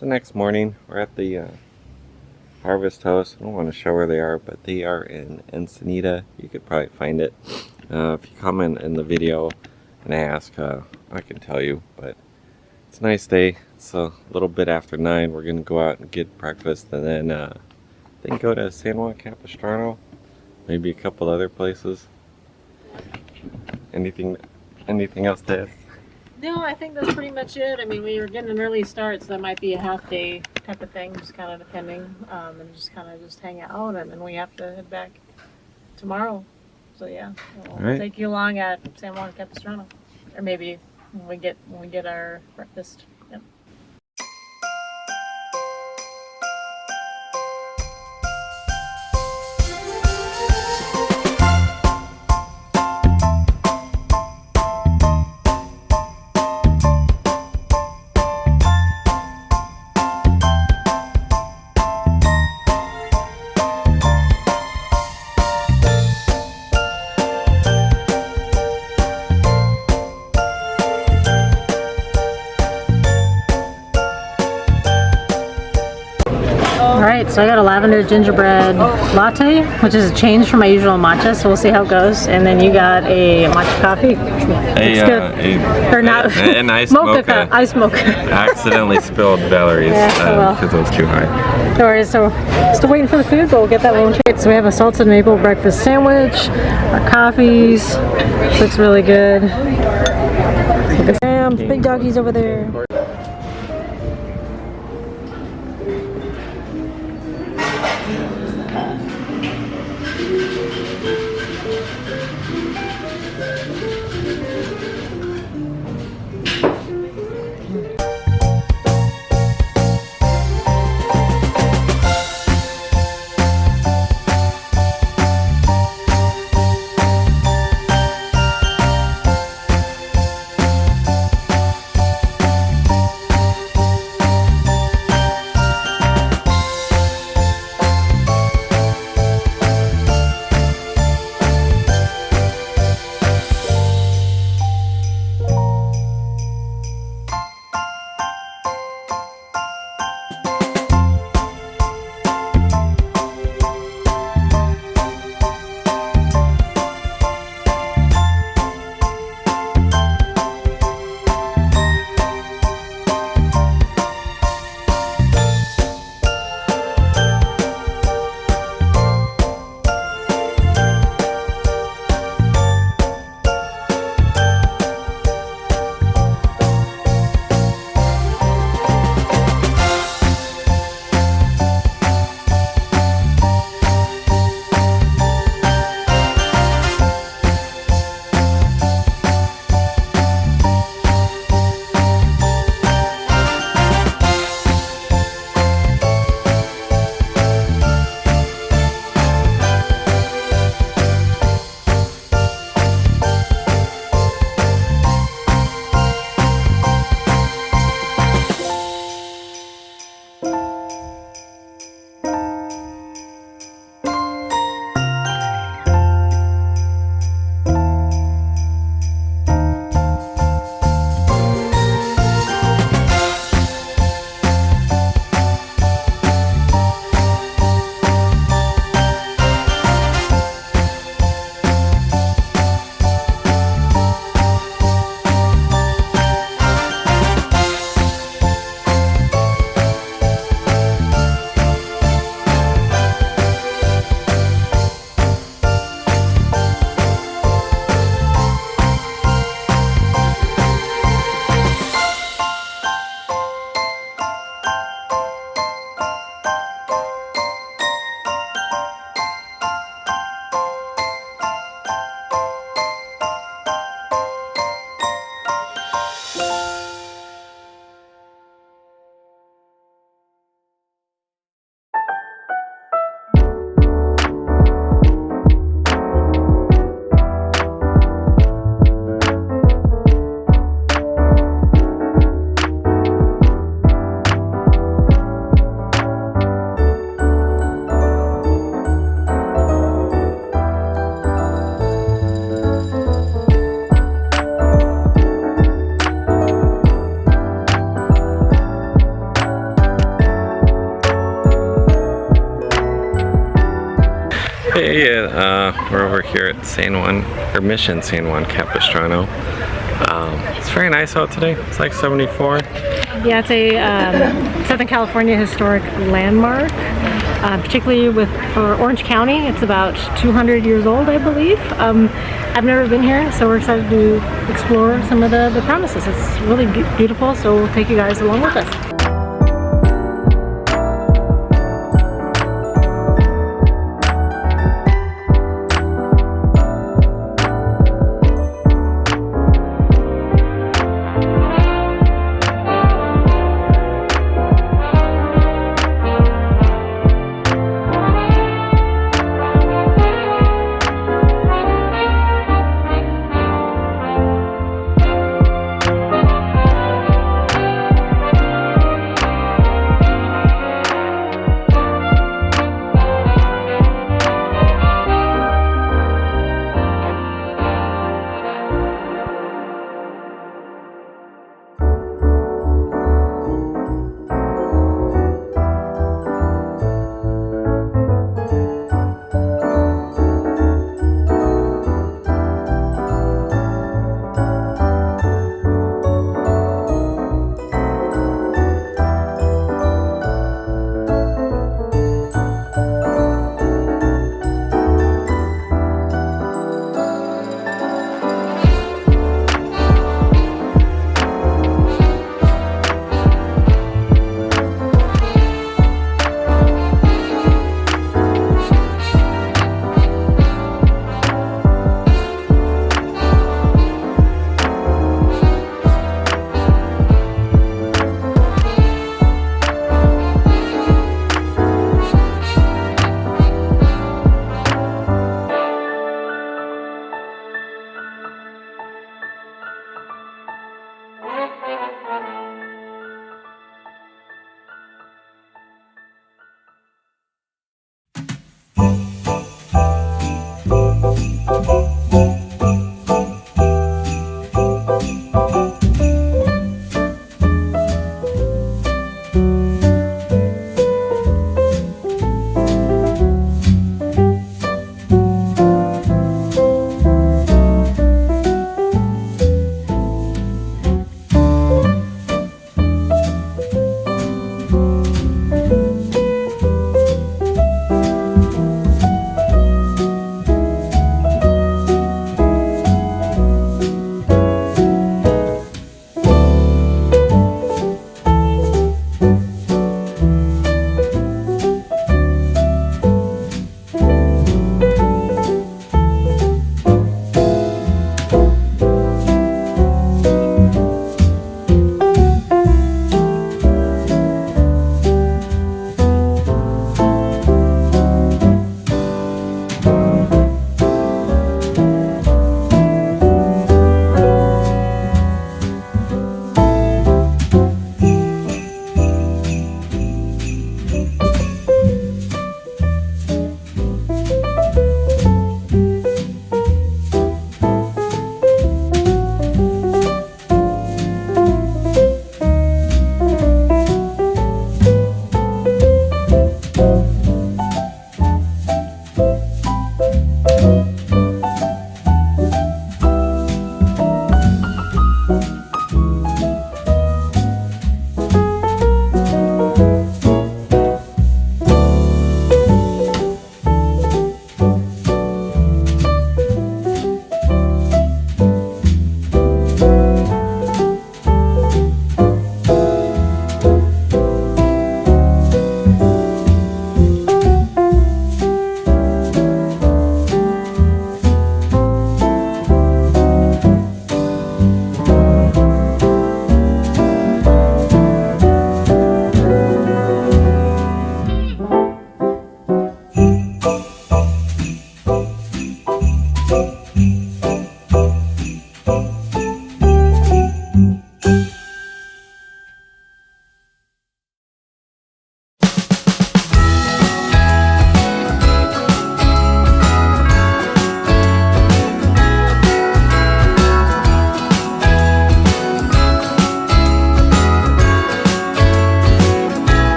the next morning. We're at the Harvest House. I don't want to show where they are, but they are in Encinita. You could probably find it. If you comment in the video and ask, I can tell you. But it's a nice day. It's a little bit after 9. We're going to go out and get breakfast and then go to San Juan Capistrano. Maybe a couple other places. Anything else to add? No, I think that's pretty much it. I mean, we were getting an early start, so that might be a half day type of thing, just kind of depending, and just hang out, and then we have to head back tomorrow. So yeah, we'll take you along at San Juan Capistrano, or maybe when we get our breakfast. Yep. Alright, so I got a lavender gingerbread latte, which is a change from my usual matcha, so we'll see how it goes. And then you got a matcha coffee. An iced mocha. Iced mocha. I accidentally spilled Valerie's because it was too high. No worries, so still waiting for the food, but we'll get that one. So we have a salted maple breakfast sandwich, our coffees. This looks really good. Big doggies over there. Hey, we're over here at Mission San Juan Capistrano. It's very nice out today. It's like 74. Yeah, it's a Southern California historic landmark, particularly for Orange County. It's about 200 years old, I believe. I've never been here, so we're excited to explore some of the premises. It's really beautiful, so we'll take you guys along with us.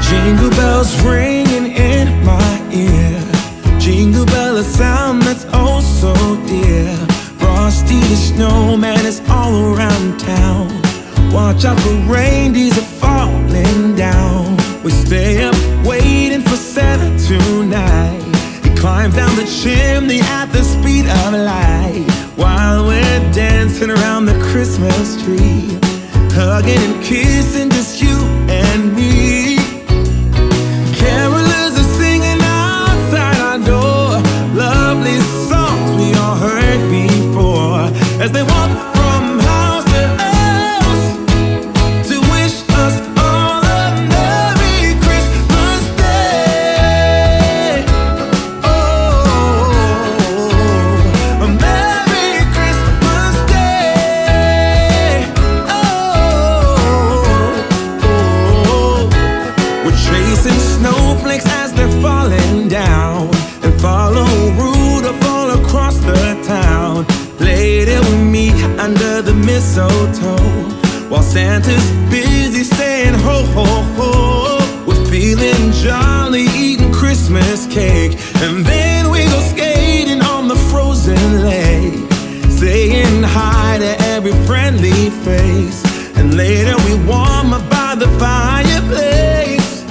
Jingle bells ringing in my ear. Jingle the snowman is all around town. Watch out for reindeers are falling down. We stay up waiting for Santa tonight. He climbs down the chimney at the speed of light, while we're dancing around the Christmas tree, hugging and kissing just you and me. Carolers are singing outside our door, lovely songs we all heard before, as they walk from house to house to wish us all a Merry Christmas Day. Oh, a Merry Christmas Day. We're chasing snowflakes as they're falling down, and follow Rudolph all across the town. Later we meet under the mistletoe, while Santa's busy saying ho ho ho. We're feeling jolly, eating Christmas cake, and then we go skating on the frozen lake, saying hi to every friendly face, and later we warm up by the fireplace.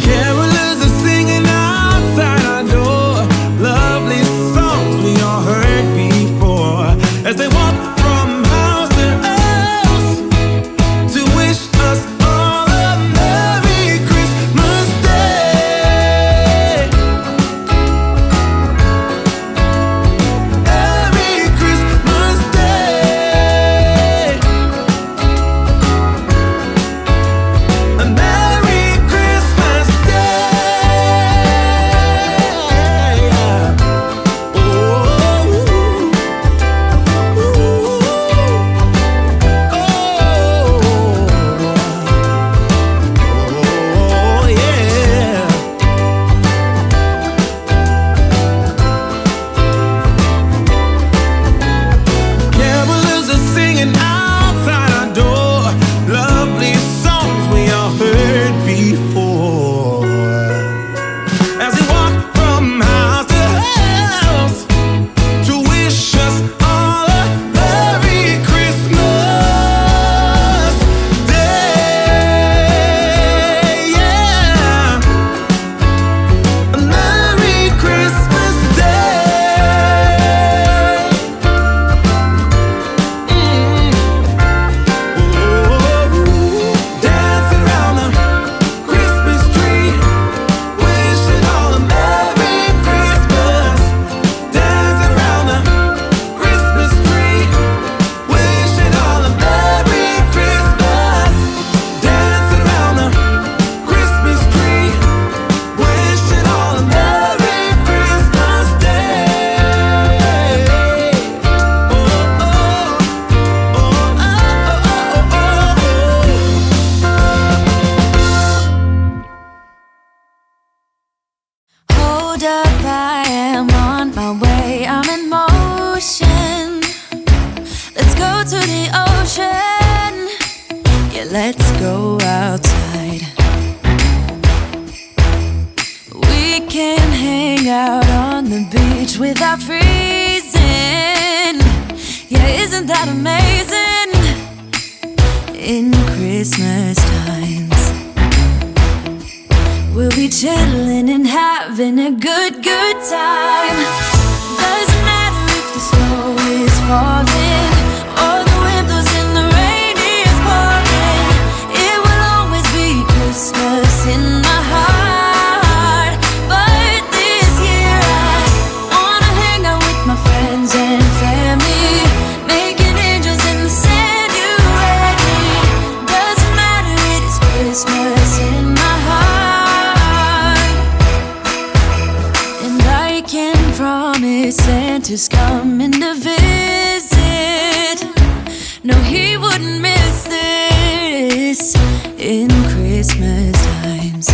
Carolers are singing outside our door, lovely songs we all heard before, as they walk from house to house to wish us all a Merry Christmas Day. Merry Christmas Day. A Merry Christmas Day. Oh, yeah. Carolers are singing outside our door, lovely songs we all heard before, as we walk from house to house to wish us all a Merry Christmas Day. Yeah, a Merry Christmas Day. Dancing around the Christmas tree, wishing all a Merry Christmas. Dancing around the Christmas tree, wishing all a Merry Christmas. Dancing around the Christmas tree, wishing all a Merry Christmas Day. Hold up, I am on my way, I'm in motion. Let's go to the ocean, yeah, let's go outside. We can hang out on the beach without freezing, yeah, isn't that amazing? In Christmas times we'll be chillin' and having a good time. Doesn't matter if the snow is falling or the wind blows and the rain is pouring. It will always be Christmas in my heart. But this year I wanna hang out with my friends and family, making angels in the sand, you ready? Doesn't matter, it is Christmas in my heart. And I can promise Santa's coming to visit. No, he wouldn't miss this in Christmas times.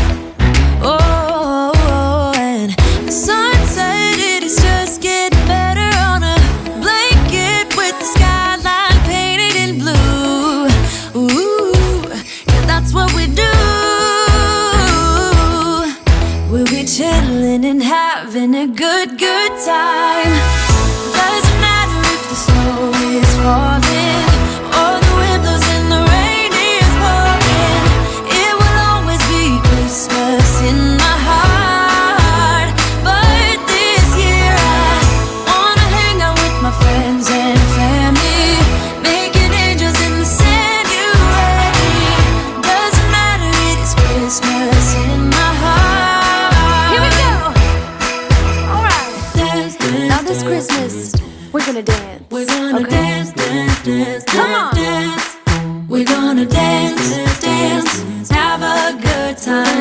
Oh, and the sun said it is just getting better on a blanket with the skyline painted in blue. Ooh, yeah, that's what we do. We'll be chillin' and having a good time. Doesn't matter if the snow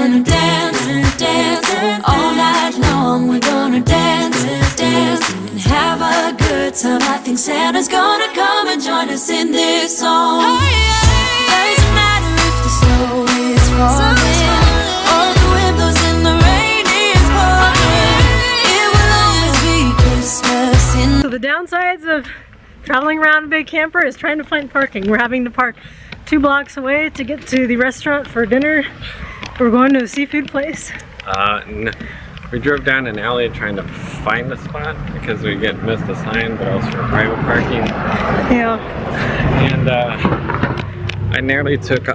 gonna dance, dance all night long. We're gonna dance, dance and have a good time. I think Santa's gonna come and join us in this song. Doesn't matter if the snow is falling or the wind blows and the rain is pouring. It will always be Christmas in. So the downsides of traveling around a big camper is trying to find parking. We're having to park 2 blocks away to get to the restaurant for dinner. We're going to a seafood place. We drove down an alley trying to find a spot because we missed a sign, but also for private parking. Yeah. And I nearly took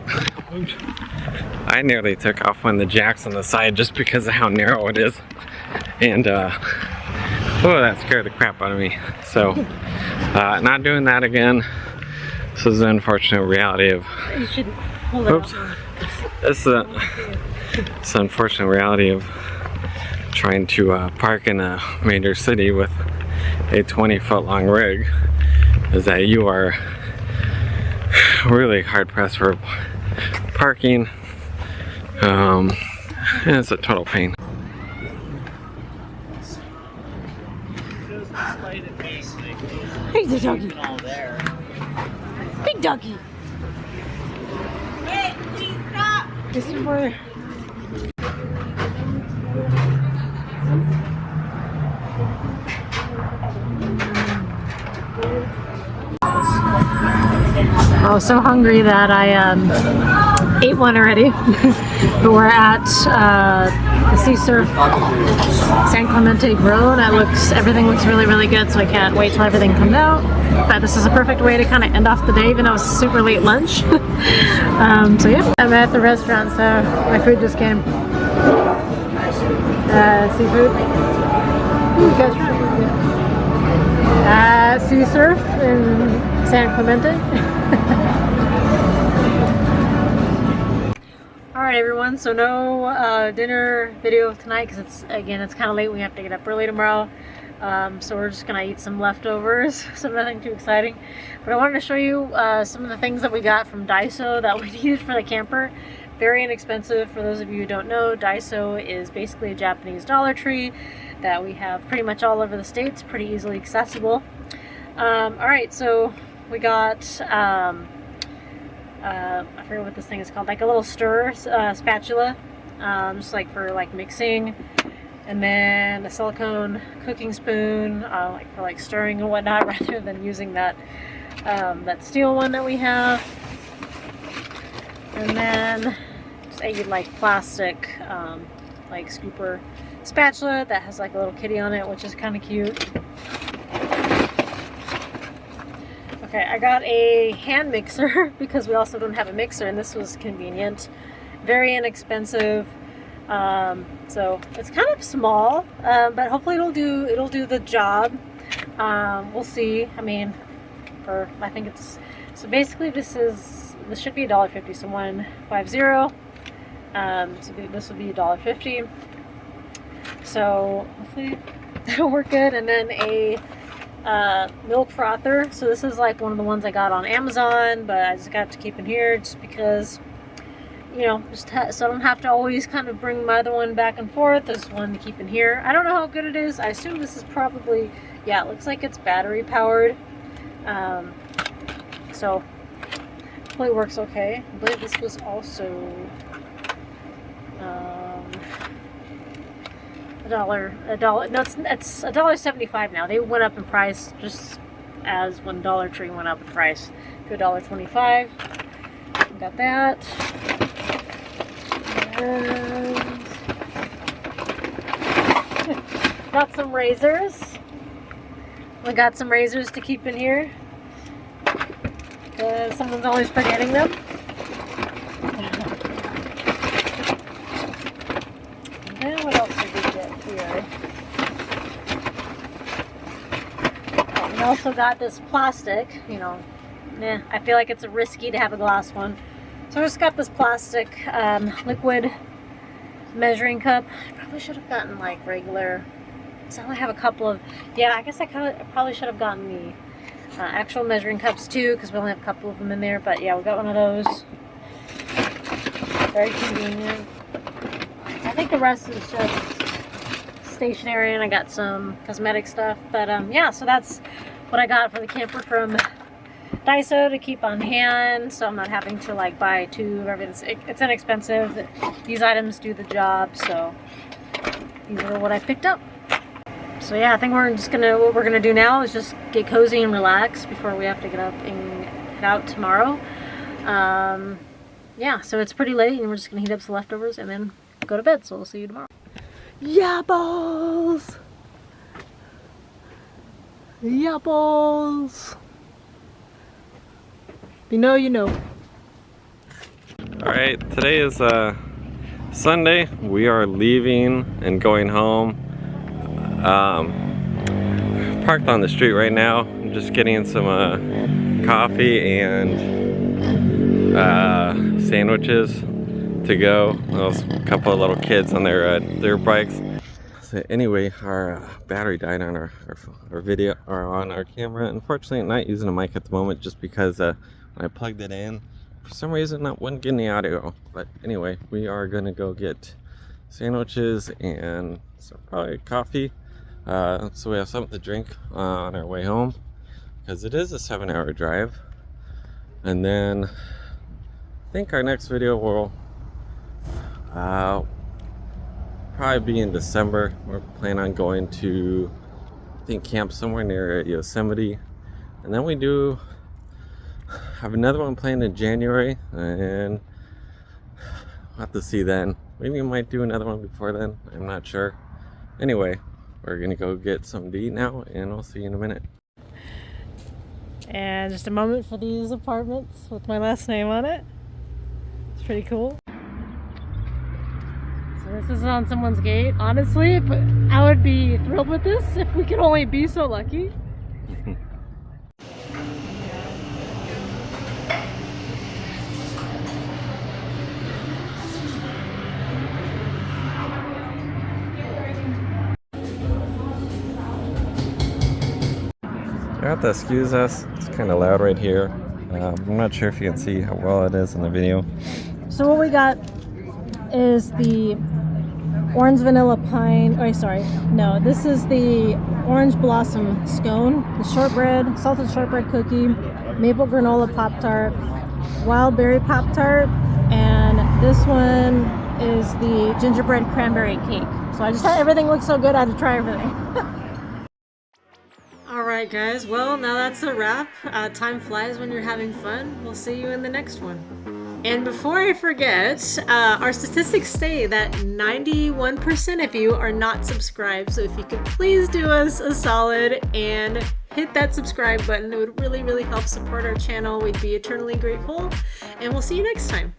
off one of the jacks on the side just because of how narrow it is. And oh, that scared the crap out of me. So not doing that again. This is the unfortunate reality of. You should hold it Oops. up. It's the unfortunate reality of trying to park in a major city with a 20-foot long rig, is that you are really hard pressed for parking. And it's a total pain. He's a doggy. Big doggy. Hey, please stop! Just your brother. I was so hungry that I ate one already. But we're at the Sea Surf San Clemente Grill, and everything looks really, really good, so I can't wait till everything comes out. But this is a perfect way to kind of end off the day, even though it's a super late lunch. So yeah, I'm at the restaurant, so my food just came. Seafood. You guys try. Sea Surf in San Clemente. Alright everyone, so no dinner video tonight because it's kind of late. We have to get up early tomorrow. So we're just gonna eat some leftovers, so nothing too exciting. But I wanted to show you some of the things that we got from Daiso that we needed for the camper. Very inexpensive. For those of you who don't know, Daiso is basically a Japanese Dollar Tree that we have pretty much all over the States, pretty easily accessible. Alright, so we got I forget what this thing is called, like a little stir spatula, just like for like mixing, and then a silicone cooking spoon, like for like stirring and whatnot, rather than using that that steel one that we have. And then just a like plastic like scooper spatula that has like a little kitty on it, which is kind of cute. Okay, I got a hand mixer because we also don't have a mixer, and this was convenient. Very inexpensive. So it's kind of small, but hopefully it'll do the job. We'll see. I mean, I think it's, so basically this should be $1.50, so 150. So this will be $1.50. So hopefully that'll work good. And then a milk frother. So this is like one of the ones I got on Amazon, but I just got to keep in here just because, you know, so I don't have to always kind of bring my other one back and forth. This one to keep in here. I don't know how good it is. I assume this is probably, yeah, it looks like it's battery powered. So hopefully it works okay. I believe this was also $1. No, it's $1.75 now. They went up in price just as when Dollar Tree went up in price to $1.25. Got that. And got some razors. We got some razors to keep in here. Someone's always forgetting them. And then what else did we get here? Oh, we also got this plastic, you know. I feel like it's risky to have a glass one. So I just got this plastic liquid measuring cup. I probably should have gotten like regular. So I only have a couple of, yeah, I guess I probably should have gotten the actual measuring cups too, because we only have a couple of them in there. But yeah, we got one of those. Very convenient. think the rest is just stationery, and I got some cosmetic stuff. But yeah, so that's what I got for the camper from Daiso to keep on hand, so I'm not having to like buy two of everything. It's inexpensive. These items do the job, so these are what I picked up. So yeah, I think what we're gonna do now is just get cozy and relax before we have to get up and head out tomorrow. Yeah, so it's pretty late, and we're just gonna heat up some leftovers and then go to bed. So we'll see you tomorrow. Yeah, balls. Yeah, balls. You know, you know. All right, today is Sunday. We are leaving and going home. Parked on the street right now. I'm just getting some coffee and sandwiches to go. There's a couple of little kids on their bikes. So anyway, our battery died on our video or on our camera. Unfortunately, I'm not using a mic at the moment just because when I plugged it in, for some reason, I wasn't getting the audio. But anyway, we are gonna go get sandwiches and probably coffee. So we have something to drink on our way home, because it is a 7-hour drive. And then I think our next video will probably be in December. We're planning on going to, I think, camp somewhere near Yosemite. And then we do have another one planned in January, and we'll have to see then. Maybe we might do another one before then, I'm not sure. Anyway, we're gonna go get something to eat now, and I'll see you in a minute. And just a moment for these apartments with my last name on it. It's pretty cool. So this is on someone's gate. Honestly, I would be thrilled with this if we could only be so lucky. You have to excuse us, it's kind of loud right here. I'm not sure if you can see how well it is in the video. So what we got is the orange vanilla pine, no, this is the orange blossom scone, the shortbread, salted shortbread cookie, maple granola Pop-Tart, wild berry Pop-Tart, and this one is the gingerbread cranberry cake. So I just thought everything looked so good, I had to try everything. Alright guys, well now that's a wrap. Time flies when you're having fun. We'll see you in the next one. And before I forget, our statistics say that 91% of you are not subscribed. So if you could please do us a solid and hit that subscribe button, it would really, really help support our channel. We'd be eternally grateful. And we'll see you next time.